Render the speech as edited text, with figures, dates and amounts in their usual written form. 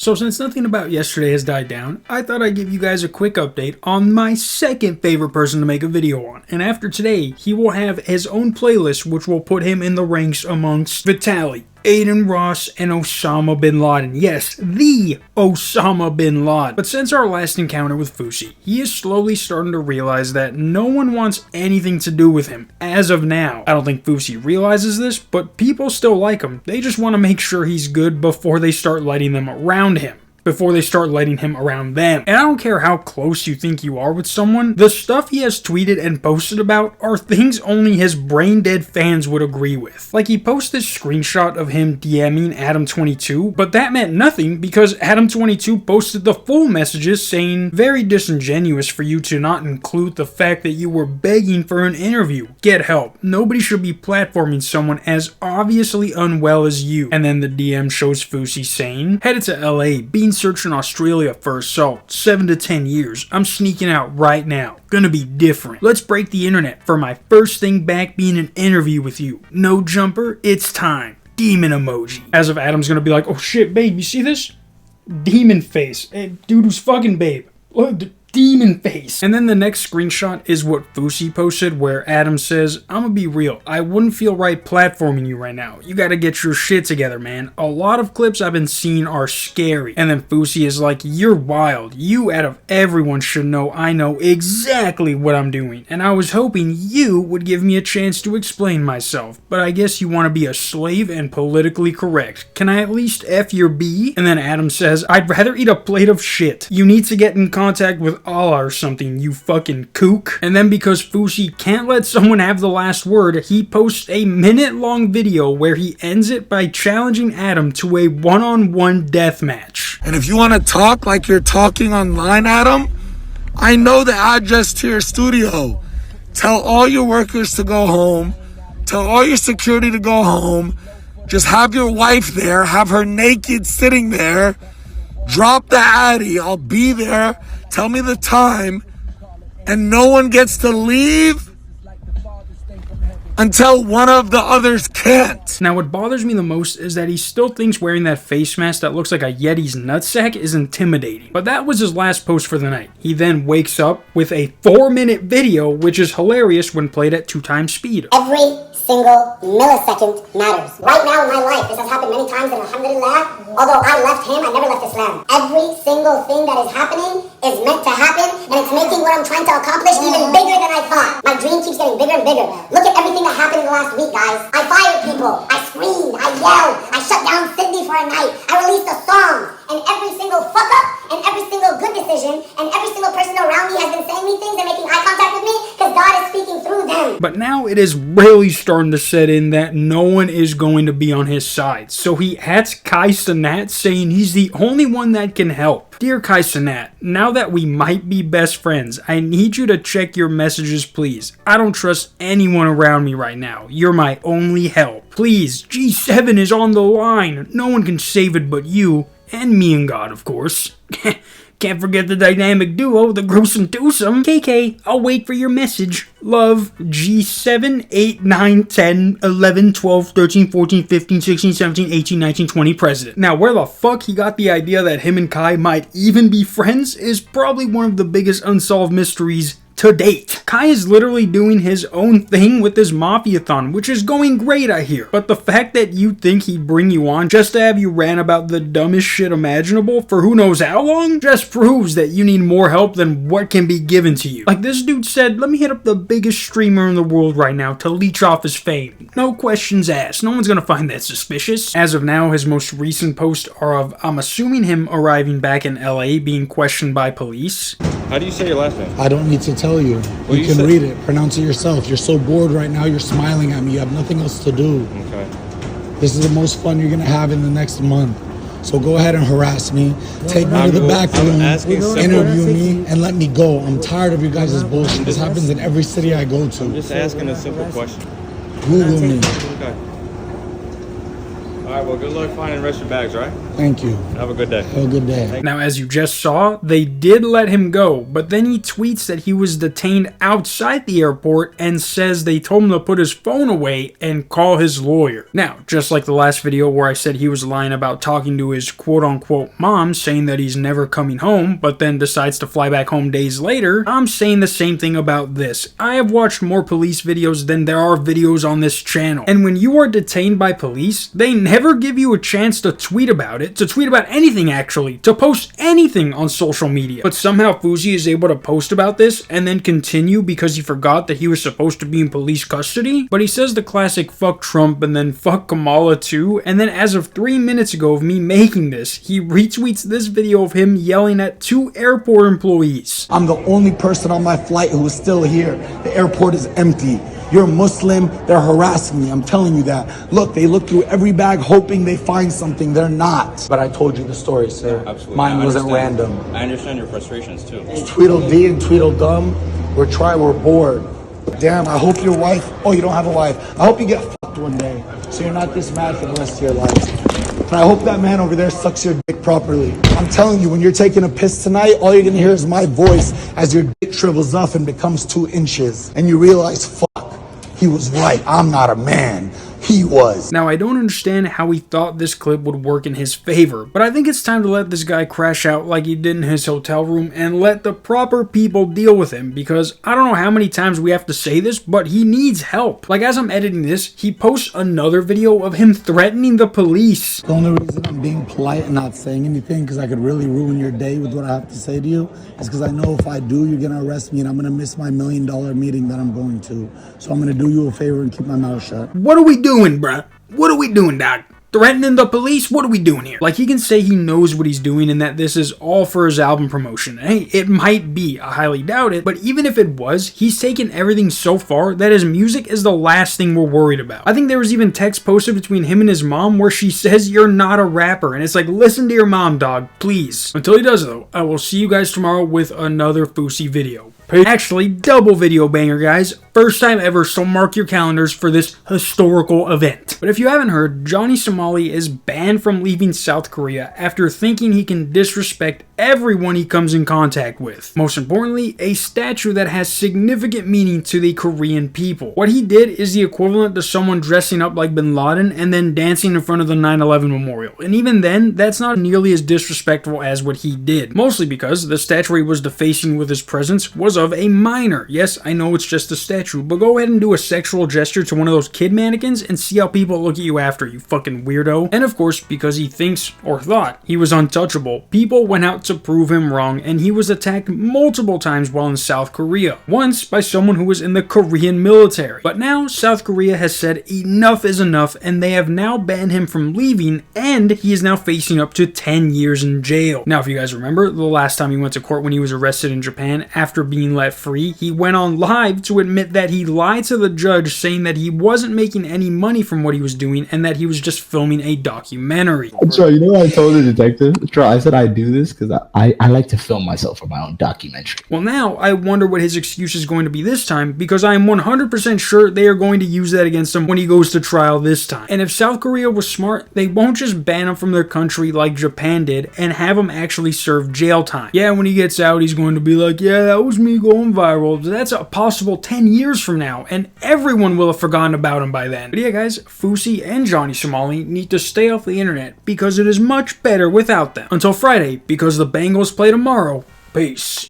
So since nothing about yesterday has died down, I thought I'd give you guys a quick update on my second favorite person to make a video on. And after today, he will have his own playlist which will put him in the ranks amongst Vitaly, Aiden Ross, and Osama bin Laden. Yes, the Osama bin Laden. But since our last encounter with Fousey, he is slowly starting to realize that no one wants anything to do with him, as of now. I don't think Fousey realizes this, but people still like him. They just want to make sure he's good before they start letting them around him. Before they start letting him around them. And I don't care how close you think you are with someone, the stuff he has tweeted and posted about are things only his brain-dead fans would agree with. Like, he posted this screenshot of him DMing Adam22, but that meant nothing because Adam22 posted the full messages saying, "Very disingenuous for you to not include the fact that you were begging for an interview. Get help. Nobody should be platforming someone as obviously unwell as you." And then the DM shows Fousey saying, "Headed to LA, being searched in Australia for assault, 7 to 10 years. I'm sneaking out right now. Gonna be different. Let's break the internet for my first thing back being an interview with you. No jumper, it's time. Demon emoji." As if Adam's gonna be like, "Oh shit, babe, you see this? Demon face. Hey, dude who's fucking babe. Look, the demon face." And then the next screenshot is what Fousey posted where Adam says, "I'ma be real. I wouldn't feel right platforming you right now. You gotta get your shit together, man. A lot of clips I've been seeing are scary." And then Fousey is like, "You're wild. You out of everyone should know I know exactly what I'm doing. And I was hoping you would give me a chance to explain myself. But I guess you want to be a slave and politically correct. Can I at least F your B?" And then Adam says, "I'd rather eat a plate of shit. You need to get in contact with Allah or something, you fucking kook." And then because Fousey can't let someone have the last word, he posts a minute-long video where he ends it by challenging Adam to a one-on-one death match. "And if you want to talk like you're talking online, Adam, I know the address to your studio. Tell all your workers to go home. Tell all your security to go home. Just have your wife there, have her naked sitting there. Drop the Addy, I'll be there. Tell me the time, and no one gets to leave until one of the others can't." Now what bothers me the most is that he still thinks wearing that face mask that looks like a Yeti's nutsack is intimidating. But that was his last post for the night. He then wakes up with a 4-minute video, which is hilarious when played at 2 times speed. Every single millisecond matters. Right now in my life, this has happened many times, and alhamdulillah, although I left him, I never left Islam. Every single thing that is happening is meant to happen, and it's making what I'm trying to accomplish even bigger than I thought. My dream keeps getting bigger and bigger. Look at everything that happened in the last week, guys. I fired people, I screamed, I yelled, I shut down Sydney for a night, I released a song, and every single fuck up, and every single good decision, and every single person around me has been saying me things and making eye contact with me, because God is speaking through them. But now it is really starting to set in that no one is going to be on his side. So he hats Kai Cenat saying he's the only one that can help. "Dear Kai Cenat, now that we might be best friends, I need you to check your messages, please. I don't trust anyone around me right now. You're my only help. Please, G7 is on the line. No one can save it but you. And me and God, of course." Can't forget the dynamic duo, the gruesome twosome. KK, I'll wait for your message. Love, G7, 8, 9, 10, 11, 12, 13, 14, 15, 16, 17, 18, 19, 20 president. Now, where the fuck he got the idea that him and Kai might even be friends is probably one of the biggest unsolved mysteries to date. Kai is literally doing his own thing with this Mafia-thon, which is going great, I hear. But the fact that you think he'd bring you on just to have you rant about the dumbest shit imaginable for who knows how long just proves that you need more help than what can be given to you. Like this dude said, "Let me hit up the biggest streamer in the world right now to leech off his fame. No questions asked. No one's gonna find that suspicious." As of now, his most recent posts are of, I'm assuming, him arriving back in LA being questioned by police. How do you say your last name? I don't need to tell you. Well, you can read it. Pronounce it yourself. You're so bored right now. You're smiling at me. You have nothing else to do. Okay. This is the most fun you're going to have in the next month. So go ahead and harass me. Take me to the back room, interview me, and let me go. I'm tired of you guys' bullshit. This happens in every city I go to. I'm just asking a simple question. Google me. Okay. All right, well, good luck finding the rest of your bags, all right? Thank you. Have a good day. Have a good day. Now, as you just saw, they did let him go, but then he tweets that he was detained outside the airport and says they told him to put his phone away and call his lawyer. Now, just like the last video where I said he was lying about talking to his quote-unquote mom, saying that he's never coming home, but then decides to fly back home days later, I'm saying the same thing about this. I have watched more police videos than there are videos on this channel. And when you are detained by police, they never give you a chance to tweet about it, to tweet about anything actually, to post anything on social media. But somehow fousey is able to post about this and then continue because he forgot that he was supposed to be in police custody. But he says the classic fuck Trump and then fuck Kamala too. And then as of 3 minutes ago of me making this, he retweets this video of him yelling at 2 airport employees. I'm the only person on my flight who is still here. The airport is empty. You're Muslim, they're harassing me. I'm telling you that. Look, they look through every bag hoping they find something. They're not. But I told you the story, sir. Absolutely. Mine wasn't random. I understand your frustrations too. Tweedledee and Tweedledum, we're bored. Damn, I hope your wife, oh, you don't have a wife. I hope you get fucked one day so you're not this mad for the rest of your life. And I hope that man over there sucks your dick properly. I'm telling you, when you're taking a piss tonight, all you're gonna hear is my voice as your dick shrivels up and becomes 2 inches. And you realize, fuck, he was right. I'm not a man. He was. Now, I don't understand how he thought this clip would work in his favor, but I think it's time to let this guy crash out like he did in his hotel room and let the proper people deal with him, because I don't know how many times we have to say this, but he needs help. Like, as I'm editing this, he posts another video of him threatening the police. The only reason I'm being polite and not saying anything, because I could really ruin your day with what I have to say to you, is because I know if I do, you're going to arrest me and I'm going to miss my $1 million meeting that I'm going to. So I'm going to do you a favor and keep my mouth shut. What are we doing, bruh? What are we doing, Doc? Threatening the police? What are we doing here? Like, he can say he knows what he's doing and that this is all for his album promotion. Hey, it might be. I highly doubt it. But even if it was, he's taken everything so far that his music is the last thing we're worried about. I think there was even text posted between him and his mom where she says, "You're not a rapper." And it's like, listen to your mom, dog. Please. Until he does, though, I will see you guys tomorrow with another fousey video. Actually, double video banger, guys. First time ever, so mark your calendars for this historical event. But if you haven't heard, Johnny Somali is banned from leaving South Korea after thinking he can disrespect everyone he comes in contact with. Most importantly, a statue that has significant meaning to the Korean people. What he did is the equivalent to someone dressing up like Bin Laden and then dancing in front of the 9/11 memorial. And even then, that's not nearly as disrespectful as what he did. Mostly because the statue he was defacing with his presence was of a minor. Yes, I know it's just a statue, but go ahead and do a sexual gesture to one of those kid mannequins and see how people look at you after, you fucking weirdo. And of course, because he thinks, or thought, he was untouchable, people went out to prove him wrong, and he was attacked multiple times while in South Korea. Once by someone who was in the Korean military. But now, South Korea has said enough is enough, and they have now banned him from leaving, and he is now facing up to 10 years in jail. Now, if you guys remember, the last time he went to court when he was arrested in Japan after being let free, he went on live to admit that he lied to the judge, saying that he wasn't making any money from what he was doing and that he was just filming a documentary. Troy, you know what I told the detective? Troy, I said I do this because I like to film myself for my own documentary. Well, now I wonder what his excuse is going to be this time, because I am 100% sure they are going to use that against him when he goes to trial this time. And if South Korea was smart, they won't just ban him from their country like Japan did and have him actually serve jail time. Yeah, when he gets out, he's going to be like, yeah, that was me going viral. That's a possible 10 years from now, and everyone will have forgotten about him by then. But yeah, guys, fousey and Johnny Somali need to stay off the internet because it is much better without them. Until Friday, because the Bengals play tomorrow. Peace.